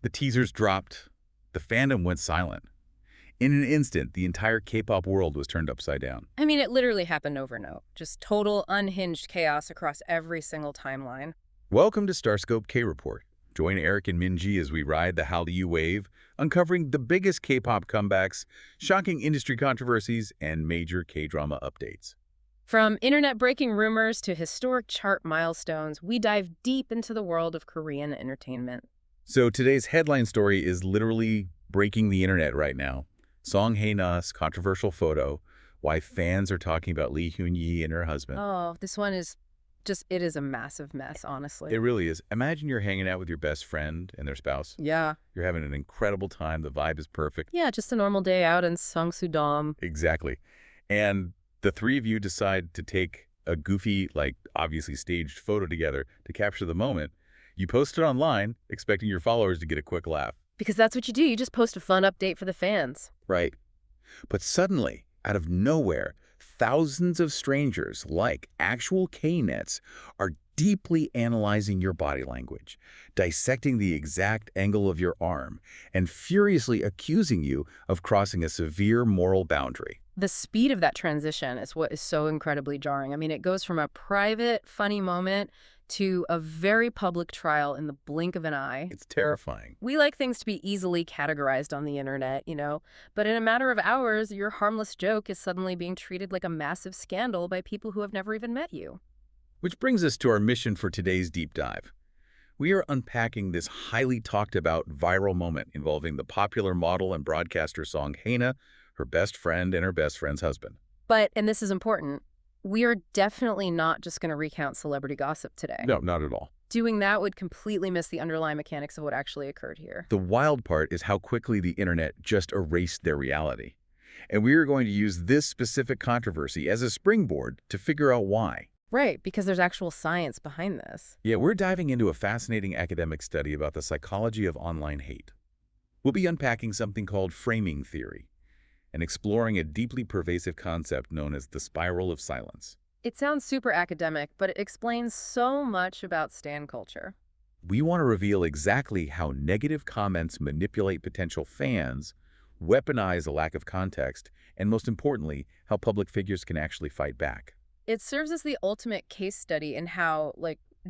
The teasers dropped. The fandom went silent. In an instant, the entire K-pop world was turned upside down. I mean, it literally happened overnight. Just total unhinged chaos across every single timeline. Welcome to Starscope K-Report. Join Eric and Minji as we ride the Hallyu wave, uncovering the biggest K-pop comebacks, shocking industry controversies, and major K-drama updates. From internet-breaking rumors to historic chart milestones, we dive deep into the world of Korean entertainment. So today's headline story is literally breaking the internet right now. Song Hae-na's controversial photo, why fans are talking about Lee Hyun-yi and her husband. Oh, this one is it is a massive mess, honestly. It really is. Imagine you're hanging out with your best friend and their spouse. Yeah. You're having an incredible time. The vibe is perfect. Yeah, just a normal day out in Seongsu-dam. Exactly. And the three of you decide to take a goofy, obviously staged photo together to capture the moment. You post it online, expecting your followers to get a quick laugh. Because that's what you do. You just post a fun update for the fans. Right. But suddenly, out of nowhere, thousands of strangers, like actual Knetz, are deeply analyzing your body language, dissecting the exact angle of your arm, and furiously accusing you of crossing a severe moral boundary. The speed of that transition is what is so incredibly jarring. I mean, it goes from a private, funny moment to a very public trial in the blink of an eye. It's terrifying. We like things to be easily categorized on the internet, but in a matter of hours, your harmless joke is suddenly being treated like a massive scandal by people who have never even met you. Which brings us to our mission for today's deep dive. We are unpacking this highly talked about viral moment involving the popular model and broadcaster Song Hae-na, her best friend, and her best friend's husband. But, and this is important, we are definitely not just going to recount celebrity gossip today. No, not at all. Doing that would completely miss the underlying mechanics of what actually occurred here. The wild part is how quickly the internet just erased their reality. And we are going to use this specific controversy as a springboard to figure out why. Right, because there's actual science behind this. Yeah, we're diving into a fascinating academic study about the psychology of online hate. We'll be unpacking something called framing theory and exploring a deeply pervasive concept known as the spiral of silence. It sounds super academic, but it explains so much about stan culture. We want to reveal exactly how negative comments manipulate potential fans, weaponize a lack of context, and most importantly, how public figures can actually fight back. It serves as the ultimate case study in how,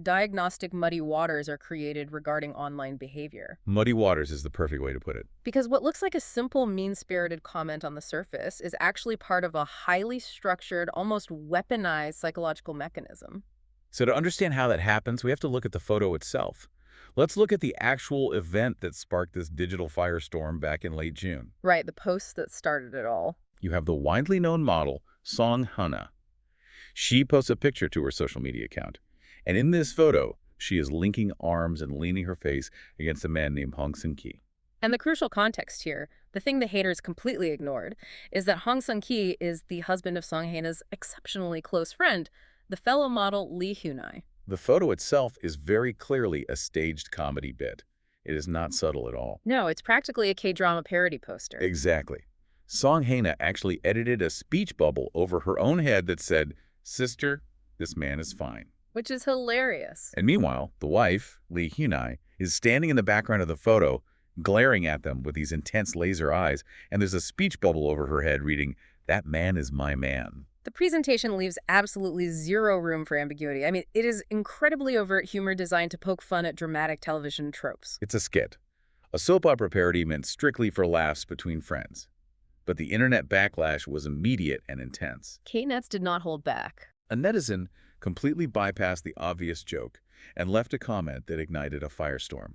diagnostic muddy waters are created regarding online behavior. Muddy waters is the perfect way to put it. Because what looks like a simple, mean-spirited comment on the surface is actually part of a highly structured, almost weaponized psychological mechanism. So to understand how that happens, we have to look at the photo itself. Let's look at the actual event that sparked this digital firestorm back in late June. Right, the post that started it all. You have the widely known model, Song Hae-na. She posts a picture to her social media account. And in this photo, she is linking arms and leaning her face against a man named Hong Seung-ki. And the crucial context here, the thing the haters completely ignored, is that Hong Seung-ki is the husband of Song Hae-na's exceptionally close friend, the fellow model Lee Hyun-yi. The photo itself is very clearly a staged comedy bit. It is not subtle at all. No, it's practically a K-drama parody poster. Exactly. Song Hae-na actually edited a speech bubble over her own head that said, "Sister, this man is fine." Which is hilarious. And meanwhile, the wife, Lee Hyun-yi, is standing in the background of the photo, glaring at them with these intense laser eyes, and there's a speech bubble over her head reading, "That man is my man." The presentation leaves absolutely zero room for ambiguity. I mean, it is incredibly overt humor designed to poke fun at dramatic television tropes. It's a skit. A soap opera parody meant strictly for laughs between friends. But the internet backlash was immediate and intense. Knetz did not hold back. A netizen completely bypassed the obvious joke and left a comment that ignited a firestorm.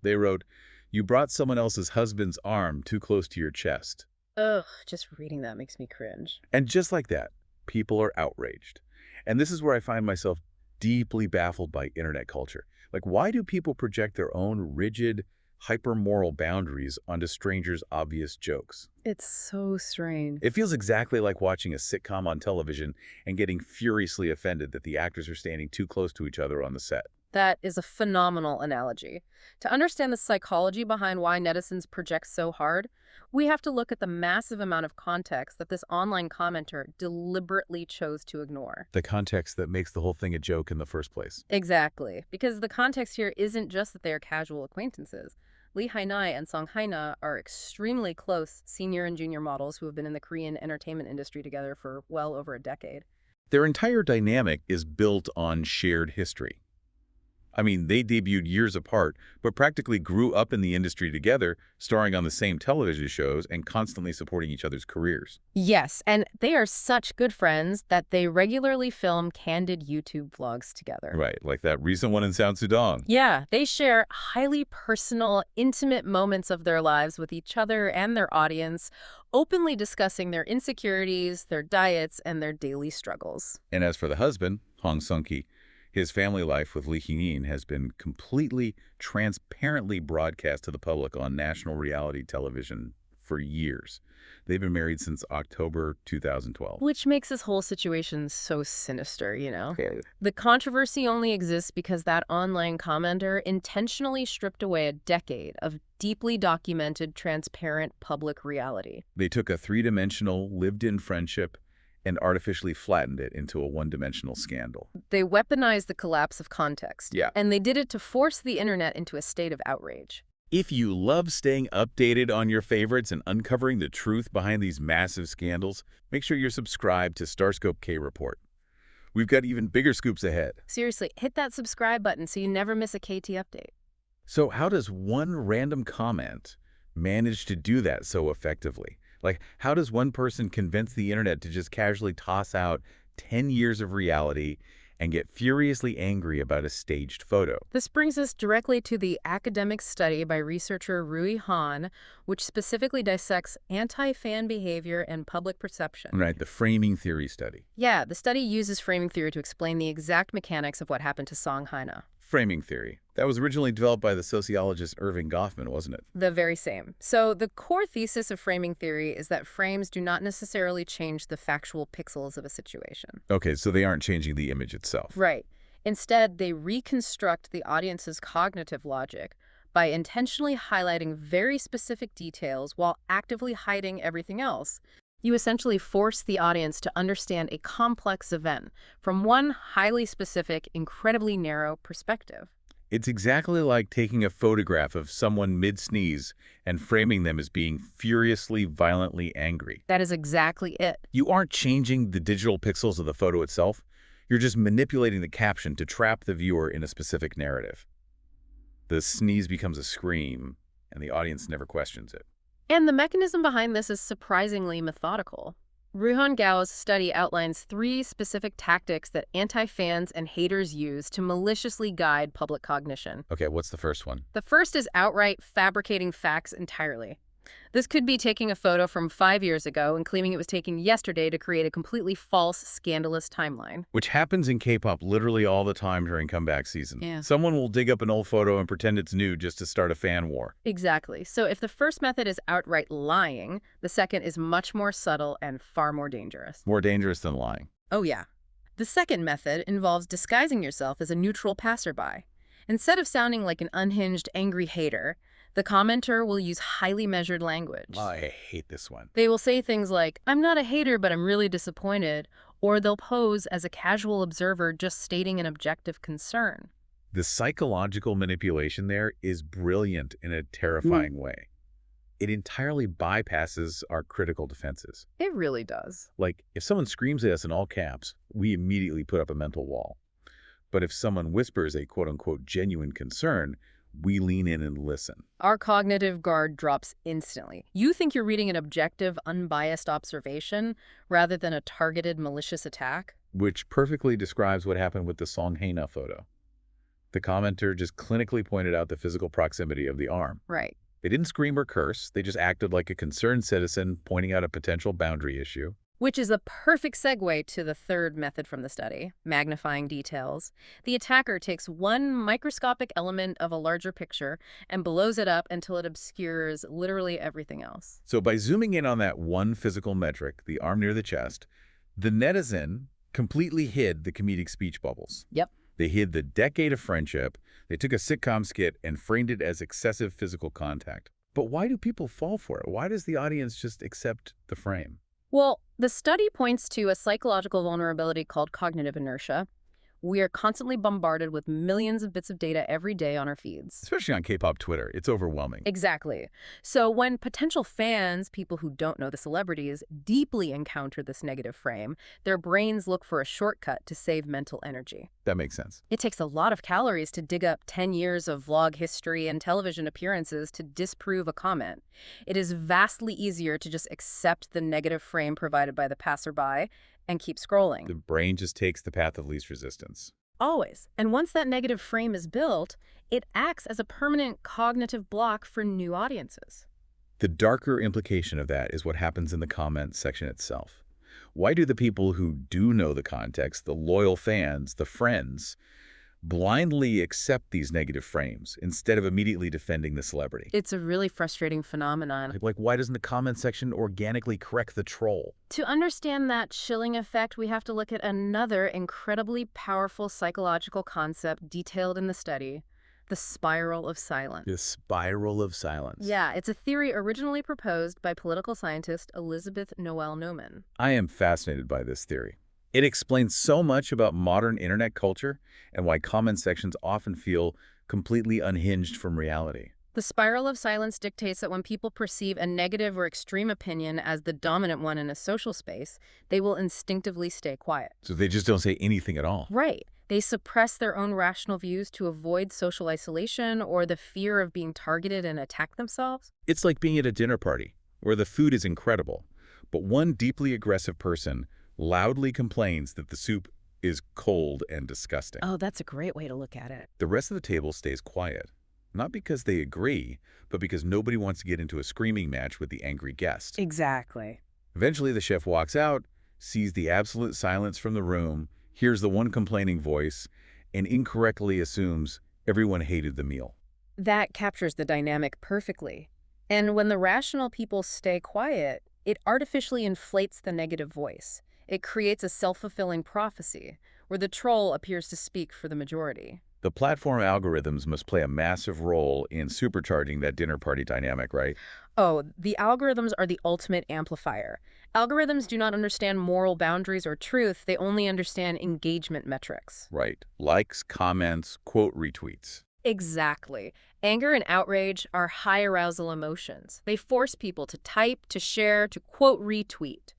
They wrote, "You brought someone else's husband's arm too close to your chest." Ugh, just reading that makes me cringe. And just like that, people are outraged. And this is where I find myself deeply baffled by internet culture. Why do people project their own rigid, hyper-moral boundaries onto strangers' obvious jokes? It's so strange. It feels exactly like watching a sitcom on television and getting furiously offended that the actors are standing too close to each other on the set. That is a phenomenal analogy. To understand the psychology behind why netizens project so hard, we have to look at the massive amount of context that this online commenter deliberately chose to ignore. The context that makes the whole thing a joke in the first place. Exactly. Because the context here isn't just that they are casual acquaintances. Lee Hyun-yi and Song Hae-na are extremely close senior and junior models who have been in the Korean entertainment industry together for well over a decade. Their entire dynamic is built on shared history. I mean, they debuted years apart, but practically grew up in the industry together, starring on the same television shows and constantly supporting each other's careers. Yes, and they are such good friends that they regularly film candid YouTube vlogs together. Right, like that recent one in Sudong. Yeah, they share highly personal, intimate moments of their lives with each other and their audience, openly discussing their insecurities, their diets, and their daily struggles. And as for the husband, Hong Sung-ki, his family life with Lee Hyun-yi has been completely, transparently broadcast to the public on national reality television for years. They've been married since October 2012. Which makes this whole situation so sinister, you know? Okay. The controversy only exists because that online commenter intentionally stripped away a decade of deeply documented, transparent public reality. They took a three-dimensional, lived-in friendship and artificially flattened it into a one-dimensional scandal. They weaponized the collapse of context. Yeah. And they did it to force the internet into a state of outrage. If you love staying updated on your favorites and uncovering the truth behind these massive scandals, make sure you're subscribed to Starscope K Report. We've got even bigger scoops ahead. Seriously, hit that subscribe button so you never miss a KT update. So how does one random comment manage to do that so effectively? Like, how does one person convince the internet to just casually toss out 10 years of reality and get furiously angry about a staged photo? This brings us directly to the academic study by researcher Rui Han, which specifically dissects anti-fan behavior and public perception. Right, the framing theory study. Yeah, the study uses framing theory to explain the exact mechanics of what happened to Song Hae-na. Framing theory. That was originally developed by the sociologist Irving Goffman, wasn't it? The very same. So the core thesis of framing theory is that frames do not necessarily change the factual pixels of a situation. Okay, so they aren't changing the image itself. Right. Instead, they reconstruct the audience's cognitive logic by intentionally highlighting very specific details while actively hiding everything else. You essentially force the audience to understand a complex event from one highly specific, incredibly narrow perspective. It's exactly like taking a photograph of someone mid-sneeze and framing them as being furiously, violently angry. That is exactly it. You aren't changing the digital pixels of the photo itself. You're just manipulating the caption to trap the viewer in a specific narrative. The sneeze becomes a scream, and the audience never questions it. And the mechanism behind this is surprisingly methodical. Ruhan Gao's study outlines 3 specific tactics that anti-fans and haters use to maliciously guide public cognition. Okay, what's the first one? The first is outright fabricating facts entirely. This could be taking a photo from 5 years ago and claiming it was taken yesterday to create a completely false, scandalous timeline. Which happens in K-pop literally all the time during comeback season. Yeah. Someone will dig up an old photo and pretend it's new just to start a fan war. Exactly. So if the first method is outright lying, the second is much more subtle and far more dangerous. More dangerous than lying. Oh, yeah. The second method involves disguising yourself as a neutral passerby. Instead of sounding like an unhinged, angry hater, the commenter will use highly measured language. I hate this one. They will say things like, "I'm not a hater, but I'm really disappointed," or they'll pose as a casual observer just stating an objective concern. The psychological manipulation there is brilliant in a terrifying way. It entirely bypasses our critical defenses. It really does. Like, if someone screams at us in all caps, we immediately put up a mental wall. But if someone whispers a quote-unquote genuine concern, we lean in and listen. Our cognitive guard drops instantly. You think you're reading an objective, unbiased observation rather than a targeted, malicious attack? Which perfectly describes what happened with the Song Hae-na photo. The commenter just clinically pointed out the physical proximity of the arm. Right. They didn't scream or curse. They just acted like a concerned citizen pointing out a potential boundary issue. Which is a perfect segue to the third method from the study, magnifying details. The attacker takes one microscopic element of a larger picture and blows it up until it obscures literally everything else. So by zooming in on that one physical metric, the arm near the chest, the Netizen completely hid the comedic speech bubbles. Yep. They hid the decade of friendship. They took a sitcom skit and framed it as excessive physical contact. But why do people fall for it? Why does the audience just accept the frame? Well, the study points to a psychological vulnerability called cognitive inertia, We are constantly bombarded with millions of bits of data every day on our feeds. Especially on Kpop Twitter. It's overwhelming. Exactly. So when potential fans, people who don't know the celebrities, deeply encounter this negative frame, their brains look for a shortcut to save mental energy. That makes sense. It takes a lot of calories to dig up 10 years of vlog history and television appearances to disprove a comment. It is vastly easier to just accept the negative frame provided by the passerby and keep scrolling. The brain just takes the path of least resistance. Always. And once that negative frame is built, it acts as a permanent cognitive block for new audiences. The darker implication of that is what happens in the comment section itself. Why do the people who do know the context, the loyal fans, the friends, blindly accept these negative frames instead of immediately defending the celebrity? It's a really frustrating phenomenon. Like, why doesn't the comment section organically correct the troll? To understand that chilling effect, we have to look at another incredibly powerful psychological concept detailed in the study, the spiral of silence. The spiral of silence. Yeah, it's a theory originally proposed by political scientist Elizabeth Noel Neumann. I am fascinated by this theory. It explains so much about modern internet culture and why comment sections often feel completely unhinged from reality. The spiral of silence dictates that when people perceive a negative or extreme opinion as the dominant one in a social space, they will instinctively stay quiet. So they just don't say anything at all. Right. They suppress their own rational views to avoid social isolation or the fear of being targeted and attacked themselves. It's like being at a dinner party where the food is incredible, but one deeply aggressive person loudly complains that the soup is cold and disgusting. Oh, that's a great way to look at it. The rest of the table stays quiet, not because they agree, but because nobody wants to get into a screaming match with the angry guest. Exactly. Eventually, the chef walks out, sees the absolute silence from the room, hears the one complaining voice, and incorrectly assumes everyone hated the meal. That captures the dynamic perfectly. And when the rational people stay quiet, it artificially inflates the negative voice. It creates a self-fulfilling prophecy, where the troll appears to speak for the majority. The platform algorithms must play a massive role in supercharging that dinner party dynamic, right? Oh, the algorithms are the ultimate amplifier. Algorithms do not understand moral boundaries or truth, they only understand engagement metrics. Right. Likes, comments, quote retweets. Exactly. Anger and outrage are high arousal emotions. They force people to type, to share, to quote retweet.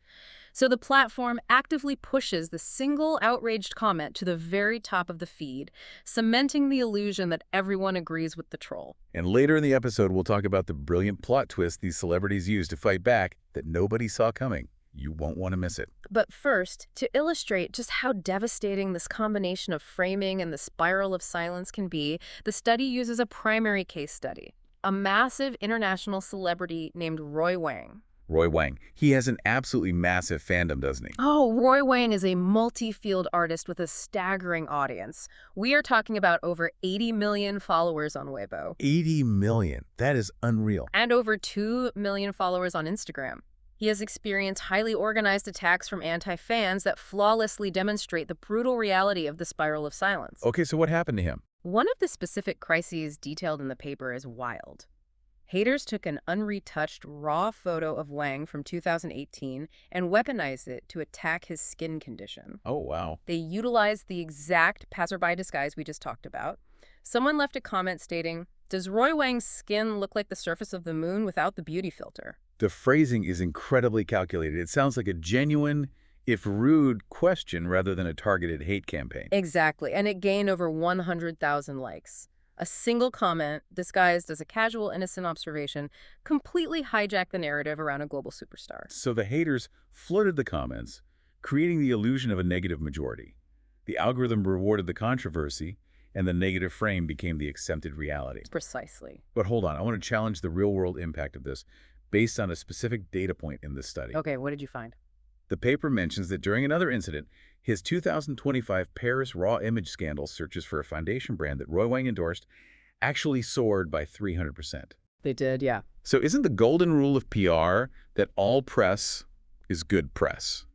So the platform actively pushes the single outraged comment to the very top of the feed, cementing the illusion that everyone agrees with the troll. And later in the episode, we'll talk about the brilliant plot twist these celebrities use to fight back that nobody saw coming. You won't want to miss it. But first, to illustrate just how devastating this combination of framing and the spiral of silence can be, the study uses a primary case study, a massive international celebrity named Roy Wang. Roy Wang. He has an absolutely massive fandom, doesn't he? Oh, Roy Wang is a multi-field artist with a staggering audience. We are talking about over 80 million followers on Weibo. 80 million. That is unreal. And over 2 million followers on Instagram. He has experienced highly organized attacks from anti-fans that flawlessly demonstrate the brutal reality of the spiral of silence. Okay, so what happened to him? One of the specific crises detailed in the paper is wild. Haters took an unretouched, raw photo of Wang from 2018 and weaponized it to attack his skin condition. Oh, wow. They utilized the exact passerby disguise we just talked about. Someone left a comment stating, "Does Roy Wang's skin look like the surface of the moon without the beauty filter?" The phrasing is incredibly calculated. It sounds like a genuine, if rude, question rather than a targeted hate campaign. Exactly, and it gained over 100,000 likes. A single comment, disguised as a casual, innocent observation, completely hijacked the narrative around a global superstar. So the haters flooded the comments, creating the illusion of a negative majority. The algorithm rewarded the controversy, and the negative frame became the accepted reality. Precisely. But hold on, I want to challenge the real-world impact of this based on a specific data point in this study. Okay, what did you find? The paper mentions that during another incident, his 2025 Paris raw image scandal searches for a foundation brand that Roy Wang endorsed actually soared by 300%. They did, yeah. So isn't the golden rule of PR that all press is good press?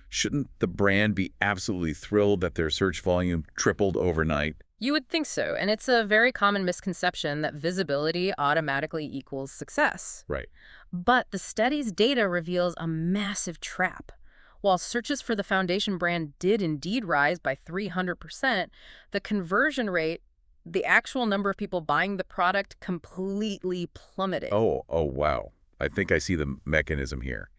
Shouldn't the brand be absolutely thrilled that their search volume tripled overnight? You would think so, and it's a very common misconception that visibility automatically equals success. Right. But the study's data reveals a massive trap. While searches for the foundation brand did indeed rise by 300%, the conversion rate, the actual number of people buying the product, completely plummeted. Oh, wow. I think I see the mechanism here.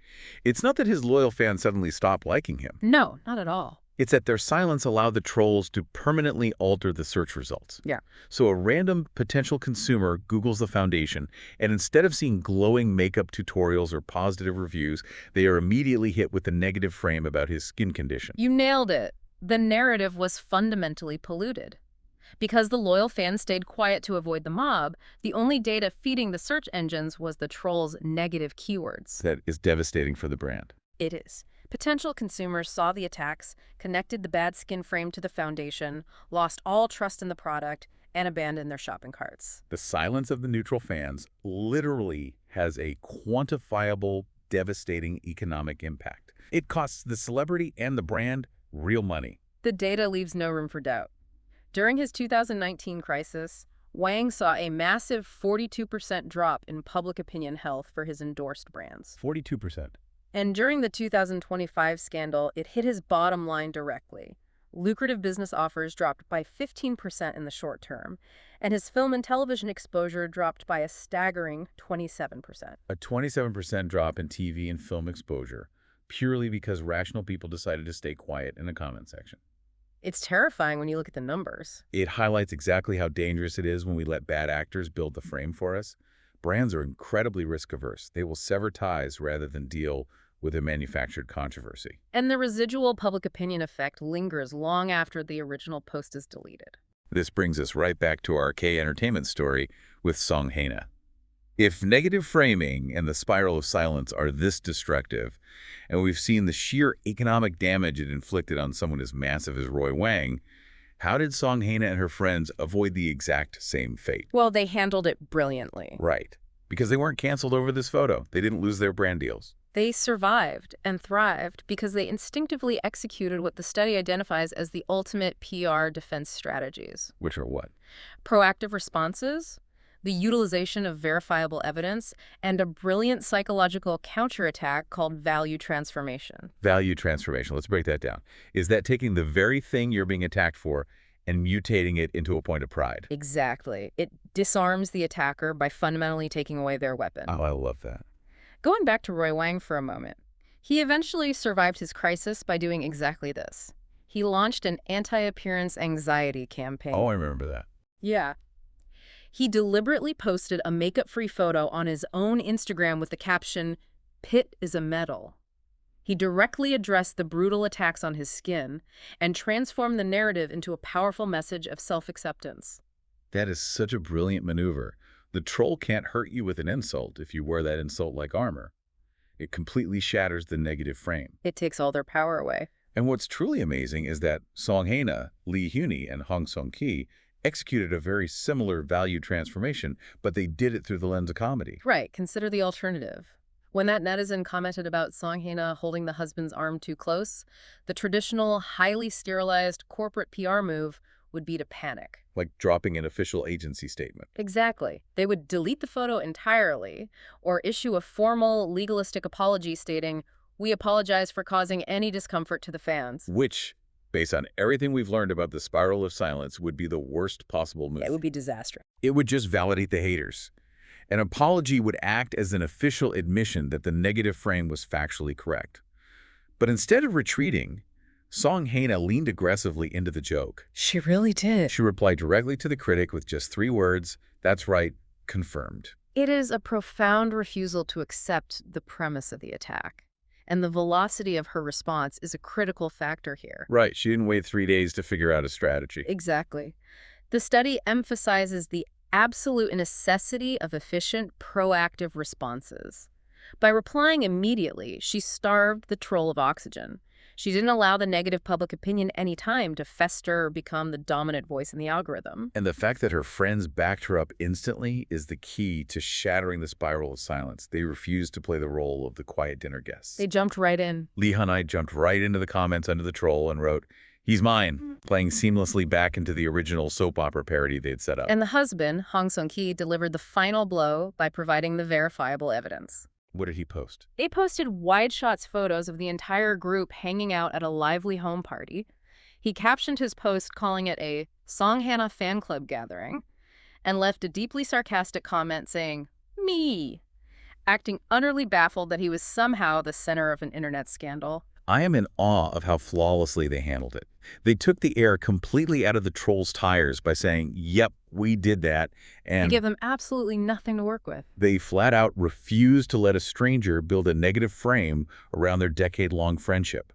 It's not that his loyal fans suddenly stopped liking him. No, not at all. It's that their silence allowed the trolls to permanently alter the search results. Yeah. So a random potential consumer Googles the foundation, and instead of seeing glowing makeup tutorials or positive reviews, they are immediately hit with a negative frame about his skin condition. You nailed it. The narrative was fundamentally polluted. Because the loyal fans stayed quiet to avoid the mob, the only data feeding the search engines was the trolls' negative keywords. That is devastating for the brand. It is. Potential consumers saw the attacks, connected the bad skin frame to the foundation, lost all trust in the product, and abandoned their shopping carts. The silence of the neutral fans literally has a quantifiable, devastating economic impact. It costs the celebrity and the brand real money. The data leaves no room for doubt. During his 2019 crisis, Wang saw a massive 42% drop in public opinion health for his endorsed brands. 42%. And during the 2025 scandal, it hit his bottom line directly. Lucrative business offers dropped by 15% in the short term, and his film and television exposure dropped by a staggering 27%. A 27% drop in TV and film exposure, purely because rational people decided to stay quiet in the comment section. It's terrifying when you look at the numbers. It highlights exactly how dangerous it is when we let bad actors build the frame for us. Brands are incredibly risk-averse. They will sever ties rather than deal with a manufactured controversy. And the residual public opinion effect lingers long after the original post is deleted. This brings us right back to our K-entertainment story with Song Hae-na. If negative framing and the spiral of silence are this destructive, and we've seen the sheer economic damage it inflicted on someone as massive as Roy Wang, how did Song Hae-na and her friends avoid the exact same fate? Well, they handled it brilliantly. Right. Because they weren't canceled over this photo. They didn't lose their brand deals. They survived and thrived because they instinctively executed what the study identifies as the ultimate PR defense strategies. Which are what? Proactive responses, the utilization of verifiable evidence, and a brilliant psychological counterattack called value transformation. Value transformation. Let's break that down. Is that taking the very thing you're being attacked for and mutating it into a point of pride? Exactly. It disarms the attacker by fundamentally taking away their weapon. Oh, I love that. Going back to Roy Wang for a moment, he eventually survived his crisis by doing exactly this. He launched an anti-appearance anxiety campaign. Oh, I remember that. Yeah. He deliberately posted a makeup-free photo on his own Instagram with the caption, "Pit is a medal." He directly addressed the brutal attacks on his skin and transformed the narrative into a powerful message of self-acceptance. That is such a brilliant maneuver. The troll can't hurt you with an insult if you wear that insult like armor. It completely shatters the negative frame. It takes all their power away. And what's truly amazing is that Song Hae-na, Lee Hyun-yi, and Hong Song-ki executed a very similar value transformation, but they did it through the lens of comedy. Right, consider the alternative. When that netizen commented about Song Hae-na holding the husband's arm too close, the traditional, highly sterilized corporate PR move would be to panic. Like dropping an official agency statement. Exactly. They would delete the photo entirely or issue a formal, legalistic apology stating, "We apologize for causing any discomfort to the fans." Which, based on everything we've learned about the spiral of silence, would be the worst possible move. It would be disastrous. It would just validate the haters. An apology would act as an official admission that the negative frame was factually correct. But instead of retreating, Song Hae-na leaned aggressively into the joke. She really did. She replied directly to the critic with just 3 words, "That's right, confirmed." It is a profound refusal to accept the premise of the attack. And the velocity of her response is a critical factor here. Right, she didn't wait 3 days to figure out a strategy. Exactly. The study emphasizes the absolute necessity of efficient, proactive responses. By replying immediately, she starved the troll of oxygen. She didn't allow the negative public opinion any time to fester or become the dominant voice in the algorithm. And the fact that her friends backed her up instantly is the key to shattering the spiral of silence. They refused to play the role of the quiet dinner guests. They jumped right in. Lee Hyun-yi jumped right into the comments under the troll and wrote, "He's mine," playing seamlessly back into the original soap opera parody they'd set up. And the husband, Hong Song-ki, delivered the final blow by providing the verifiable evidence. What did he post? They posted wide shots photos of the entire group hanging out at a lively home party. He captioned his post calling it a Song Hae-na fan club gathering and left a deeply sarcastic comment saying, "Me," acting utterly baffled that he was somehow the center of an internet scandal. I am in awe of how flawlessly they handled it. They took the air completely out of the trolls' tires by saying, yep, we did that, They and give them absolutely nothing to work with. they flat out refused to let a stranger build a negative frame around their decade-long friendship.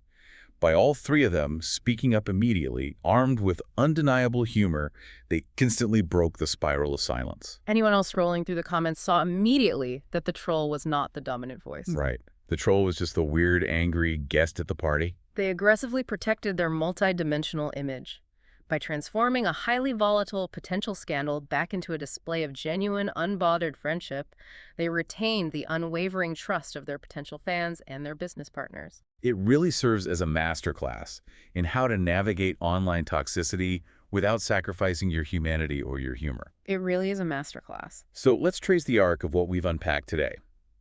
By all three of them speaking up immediately, armed with undeniable humor, they instantly broke the spiral of silence. Anyone else scrolling through the comments saw immediately that the troll was not the dominant voice. Right. The troll was just the weird, angry guest at the party. They aggressively protected their multi-dimensional image. By transforming a highly volatile potential scandal back into a display of genuine, unbothered friendship, they retained the unwavering trust of their potential fans and their business partners. It really serves as a masterclass in how to navigate online toxicity without sacrificing your humanity or your humor. It really is a masterclass. So let's trace the arc of what we've unpacked today.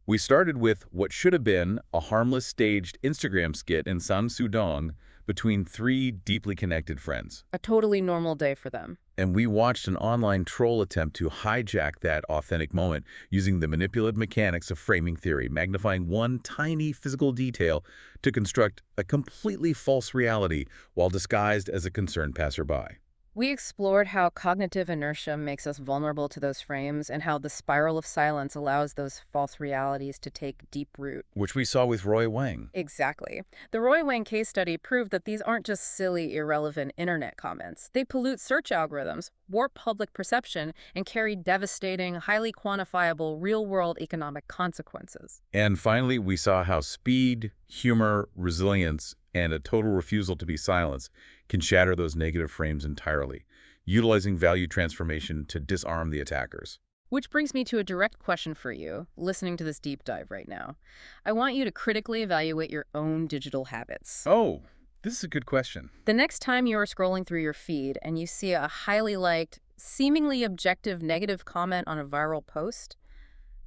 We started with what should have been a harmless staged Instagram skit in San-soo-dong between three deeply connected friends. A totally normal day for them. And we watched an online troll attempt to hijack that authentic moment using the manipulative mechanics of framing theory, magnifying one tiny physical detail to construct a completely false reality while disguised as a concerned passerby. We explored how cognitive inertia makes us vulnerable to those frames and how the spiral of silence allows those false realities to take deep root. Which we saw with Roy Wang. Exactly. The Roy Wang case study proved that these aren't just silly, irrelevant internet comments. They pollute search algorithms, warp public perception, and carry devastating, highly quantifiable, real-world economic consequences. And finally, we saw how speed, humor, resilience, and a total refusal to be silenced can shatter those negative frames entirely, utilizing value transformation to disarm the attackers. Which brings me to a direct question for you, listening to this deep dive right now. I want you to critically evaluate your own digital habits. Oh, this is a good question. The next time you're scrolling through your feed and you see a highly liked, seemingly objective negative comment on a viral post,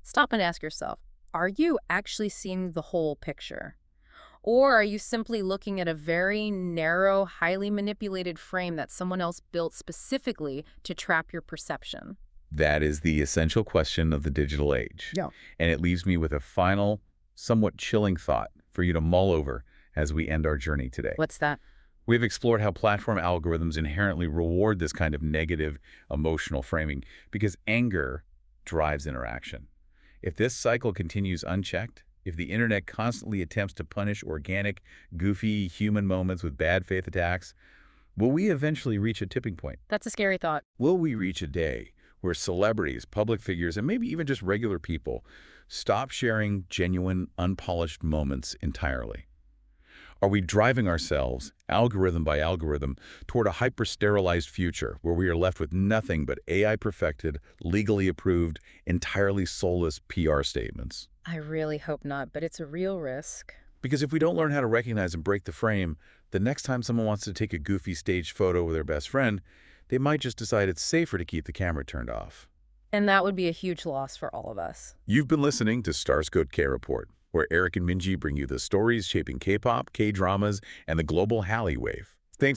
stop and ask yourself, are you actually seeing the whole picture? Or are you simply looking at a very narrow, highly manipulated frame that someone else built specifically to trap your perception? That is the essential question of the digital age. Yeah. And it leaves me with a final, somewhat chilling thought for you to mull over as we end our journey today. What's that? We've explored how platform algorithms inherently reward this kind of negative emotional framing because anger drives interaction. If this cycle continues unchecked, if the internet constantly attempts to punish organic, goofy human moments with bad faith attacks, will we eventually reach a tipping point? That's a scary thought. Will we reach a day where celebrities, public figures, and maybe even just regular people stop sharing genuine, unpolished moments entirely? Are we driving ourselves, algorithm by algorithm, toward a hyper-sterilized future where we are left with nothing but AI-perfected, legally approved, entirely soulless PR statements? I really hope not, but it's a real risk. Because if we don't learn how to recognize and break the frame, the next time someone wants to take a goofy staged photo with their best friend, they might just decide it's safer to keep the camera turned off. And that would be a huge loss for all of us. You've been listening to Starscope K-Report, where Eric and Minji bring you the stories shaping K-pop, K-dramas, and the global Hallyu wave.